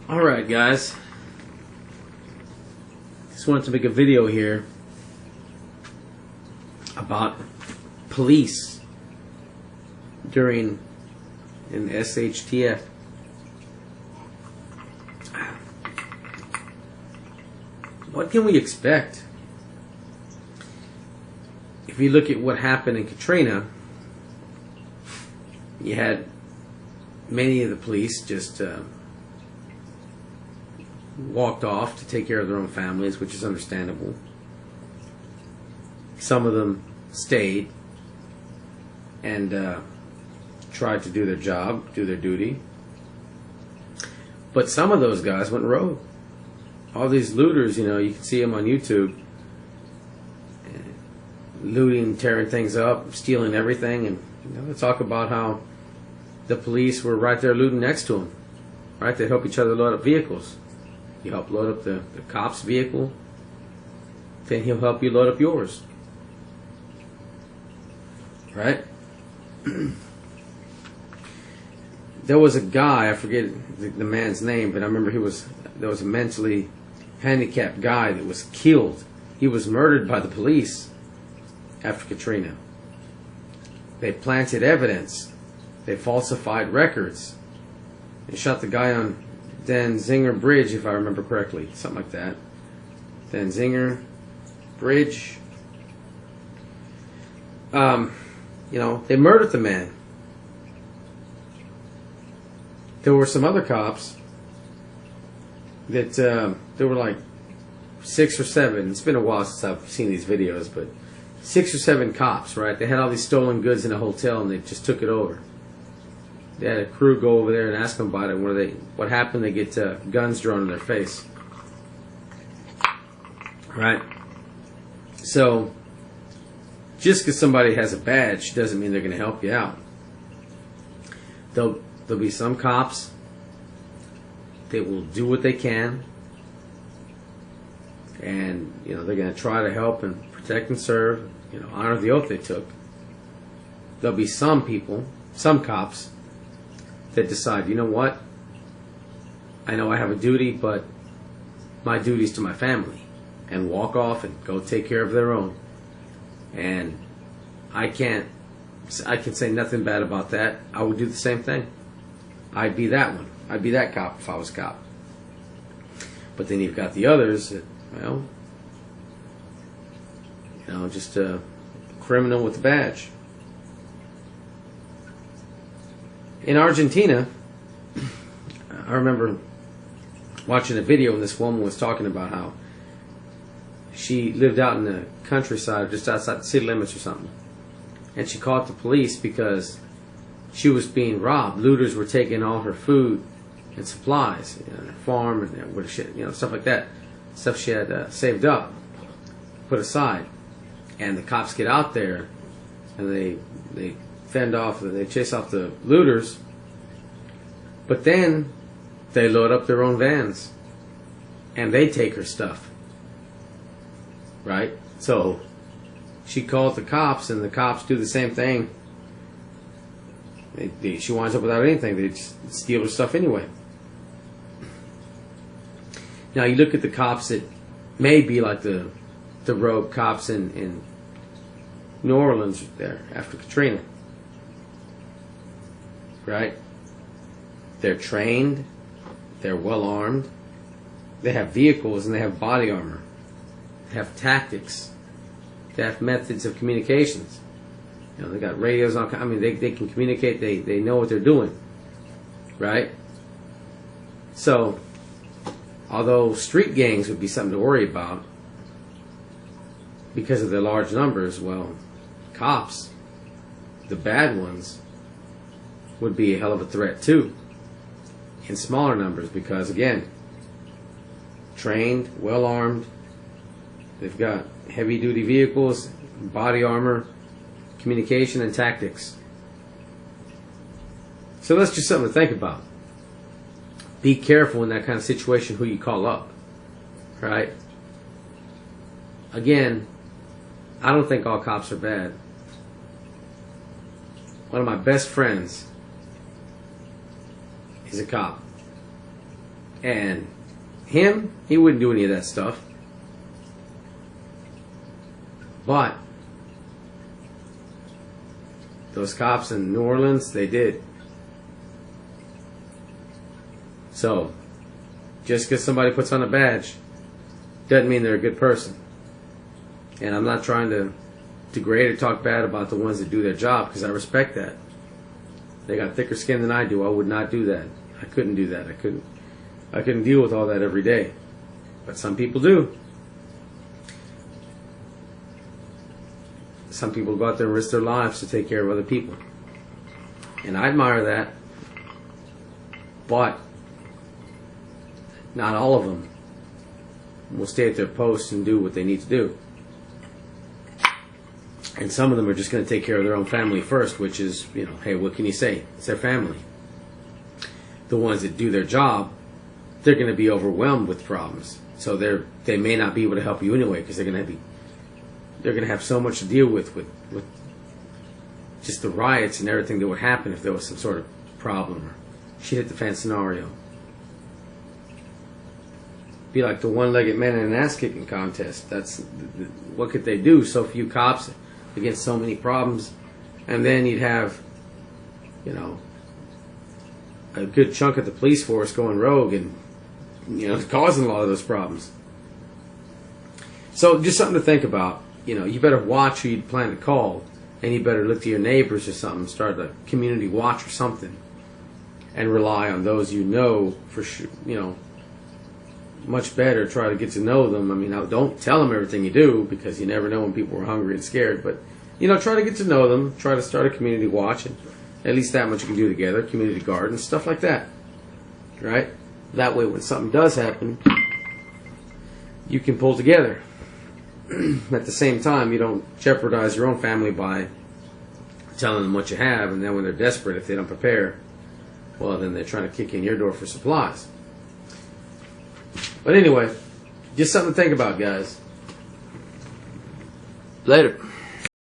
Alright guys, just wanted to make a video here about police during an Shtf. What can we expect? If you look at what happened in Katrina, you had many of the police just walked off to take care of their own families, which is understandable. Some of them stayed and tried to do their job, do their duty. But some of those guys went rogue. All these looters, you know, you can see them on YouTube, looting, tearing things up, stealing everything, and they talk about how the police were right there looting next to them. Right, they help each other load up vehicles. You help load up the cop's vehicle, then he'll help you load up yours. Right? There was a guy, I forget the man's name, but I remember there was a mentally handicapped guy that was killed. He was murdered by the police after Katrina. They planted evidence. They falsified records. They shot the guy on Zinger Bridge, if I remember correctly, something like that. Zinger Bridge. You know, they murdered the man. There were some other cops that there were like 6 or 7. It's been a while since I've seen these videos, but 6 or 7 cops, right? They had all these stolen goods in a hotel and they just took it over. They had a crew go over there and ask them about it. What happened? They get guns drawn in their face. Right? So, just because somebody has a badge doesn't mean they're going to help you out. There'll be some cops that will do what they can, and you know they're going to try to help and protect and serve. You know, honor the oath they took. There'll be some people, some cops, that decide, you know what, I know I have a duty, but my duty's to my family, and walk off and go take care of their own. And I can say nothing bad about that. I would do the same thing. I'd be that one. I'd be that cop if I was a cop. But then you've got the others that, well, you know, just a criminal with a badge. In Argentina, I remember watching a video and this woman was talking about how she lived out in the countryside, just outside the city limits or something. And she called the police because she was being robbed. Looters were taking all her food and supplies, you know, her farm and what shit, you know, stuff like that. Stuff she had saved up, put aside. And the cops get out there and they fend off, they chase off the looters, but then they load up their own vans and they take her stuff. Right? So she calls the cops and the cops do the same thing. She winds up without anything. They just steal her stuff anyway. Now you look at the cops that may be like the rogue cops in New Orleans there after Katrina. Right? They're trained, they're well armed, they have vehicles and they have body armor, they have tactics, they have methods of communications. You know, they got radios on. I mean, they can communicate. They know what they're doing, right? So, although street gangs would be something to worry about because of their large numbers, well, cops, the bad ones, would be a hell of a threat too, in smaller numbers, because again, trained, well armed, they've got heavy duty vehicles, body armor, communication and tactics. So that's just something to think about. Be careful in that kind of situation who you call up, right? Again, I don't think all cops are bad. One of my best friends is a cop. And him, he wouldn't do any of that stuff. But those cops in New Orleans, they did. So, just because somebody puts on a badge doesn't mean they're a good person. And I'm not trying to degrade or talk bad about the ones that do their job, because I respect that. They got thicker skin than I do. I would not do that. I couldn't do that. I couldn't deal with all that every day. But some people do. Some people go out there and risk their lives to take care of other people. And I admire that. But not all of them will stay at their posts and do what they need to do. And some of them are just going to take care of their own family first, which is, you know, hey, what can you say? It's their family. The ones that do their job, they're going to be overwhelmed with problems. So they may not be able to help you anyway, because they're going to have so much to deal with just the riots and everything that would happen if there was some sort of problem or shit hit the fan scenario. Be like the one-legged man in an ass-kicking contest. That's what could they do? So few cops against so many problems, and then you'd have, you know, a good chunk of the police force going rogue and, you know, causing a lot of those problems. So just something to think about. You know, you better watch who you plan to call, and you better look to your neighbors or something, start a community watch or something, and rely on those you know for sure. You know, much better try to get to know them. I mean, don't tell them everything you do, because you never know when people are hungry and scared. But, you know, try to get to know them. Try to start a community watch, and at least that much you can do together. Community garden, stuff like that. Right? That way, when something does happen, you can pull together. At the same time, you don't jeopardize your own family by telling them what you have, and then when they're desperate, if they don't prepare, well, then they're trying to kick in your door for supplies. But anyway, just something to think about, guys. Later.